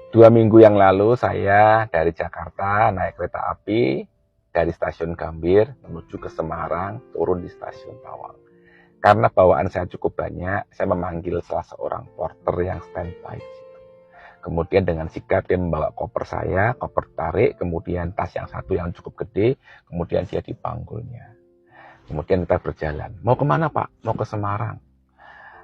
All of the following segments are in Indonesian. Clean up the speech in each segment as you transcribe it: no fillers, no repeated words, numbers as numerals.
2 minggu yang lalu saya dari Jakarta naik kereta api dari stasiun Gambir menuju ke Semarang, turun di stasiun Tawang. Karena bawaan saya cukup banyak, saya memanggil salah seorang porter yang standby di situ. Kemudian dengan sigap dia membawa koper saya, koper tarik, kemudian tas yang satu yang cukup gede, kemudian dia dipanggulnya. Kemudian kita berjalan. Mau kemana Pak? Mau ke Semarang.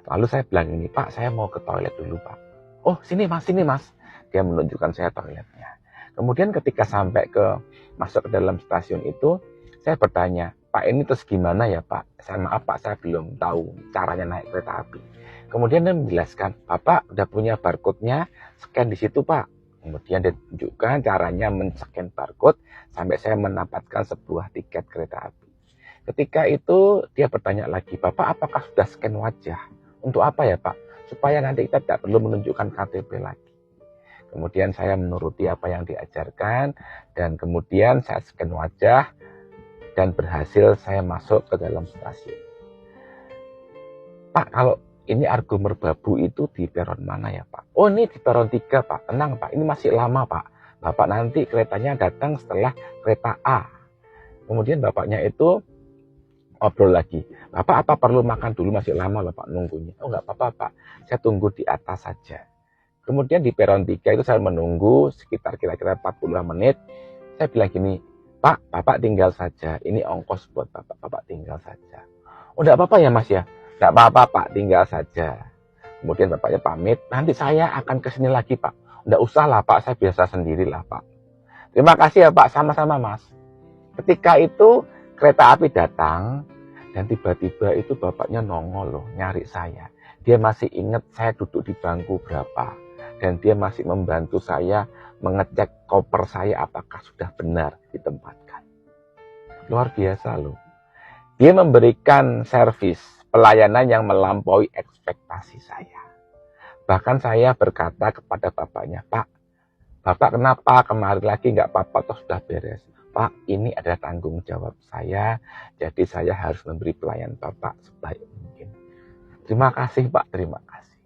Lalu saya bilang ini, Pak, saya mau ke toilet dulu Pak. Oh, sini Mas, sini Mas. Dia menunjukkan saya toiletnya. Kemudian ketika sampai masuk ke dalam stasiun itu, saya bertanya, Pak ini terus gimana ya Pak? Saya maaf Pak, saya belum tahu caranya naik kereta api. Kemudian dia menjelaskan, Bapak udah punya barcode-nya, scan di situ Pak. Kemudian dia tunjukkan caranya men-scan barcode sampai saya mendapatkan sebuah tiket kereta api. Ketika itu dia bertanya lagi, Bapak apakah sudah scan wajah? Untuk apa ya Pak? Supaya nanti kita tidak perlu menunjukkan KTP lagi. Kemudian saya menuruti apa yang diajarkan dan kemudian saya scan wajah dan berhasil saya masuk ke dalam stasiun. Pak, kalau ini Argo Merbabu itu di peron mana ya Pak? Oh ini di peron 3 Pak, tenang Pak, ini masih lama Pak. Bapak nanti keretanya datang setelah kereta A. Kemudian bapaknya itu ngobrol lagi. Bapak apa perlu makan dulu, masih lama loh Pak nunggunya. Oh enggak apa-apa Pak, saya tunggu di atas saja. Kemudian di peron 3 itu saya menunggu sekitar kira-kira 40 menit. Saya bilang gini, Pak, Bapak tinggal saja. Ini ongkos buat Bapak, Bapak tinggal saja. Oh enggak apa-apa ya Mas ya? Enggak apa-apa Pak, tinggal saja. Kemudian bapaknya pamit, nanti saya akan kesini lagi Pak. Enggak usah lah Pak, saya biasa sendirilah Pak. Terima kasih ya Pak, sama-sama Mas. Ketika itu kereta api datang dan tiba-tiba itu bapaknya nongol loh, nyari saya. Dia masih ingat saya duduk di bangku berapa. Dan dia masih membantu saya mengecek koper saya apakah sudah benar ditempatkan. Luar biasa loh. Dia memberikan servis pelayanan yang melampaui ekspektasi saya. Bahkan saya berkata kepada bapaknya, Pak, Bapak kenapa kemarin lagi nggak apa-apa, toh sudah beres. Pak, ini adalah tanggung jawab saya, jadi saya harus memberi pelayanan Bapak sebaik mungkin. Terima kasih Pak, terima kasih.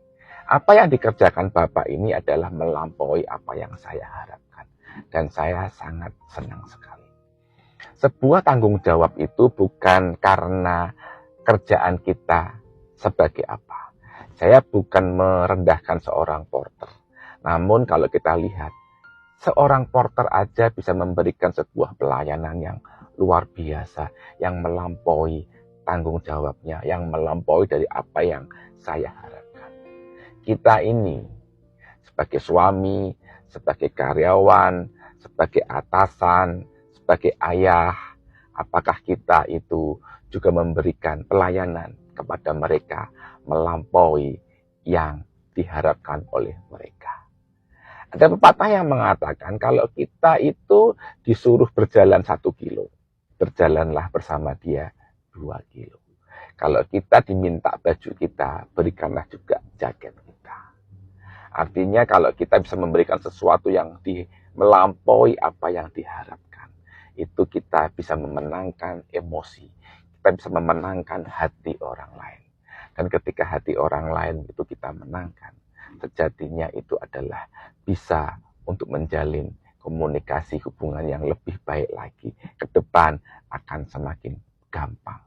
Apa yang dikerjakan Bapak ini adalah melampaui apa yang saya harapkan. Dan saya sangat senang sekali. Sebuah tanggung jawab itu bukan karena kerjaan kita sebagai apa. Saya bukan merendahkan seorang porter. Namun kalau kita lihat, seorang porter aja bisa memberikan sebuah pelayanan yang luar biasa, yang melampaui tanggung jawabnya, yang melampaui dari apa yang saya harapkan. Kita ini sebagai suami, sebagai karyawan, sebagai atasan, sebagai ayah, apakah kita itu juga memberikan pelayanan kepada mereka melampaui yang diharapkan oleh mereka. Ada pepatah yang mengatakan kalau kita itu disuruh berjalan 1 kilo, berjalanlah bersama dia 2 kilo. Kalau kita diminta baju kita, berikanlah juga jaket kita. Artinya kalau kita bisa memberikan sesuatu yang melampaui apa yang diharapkan, itu kita bisa memenangkan emosi, kita bisa memenangkan hati orang lain. Dan ketika hati orang lain itu kita menangkan, sejatinya itu adalah bisa untuk menjalin komunikasi hubungan yang lebih baik lagi. Ke depan akan semakin gampang.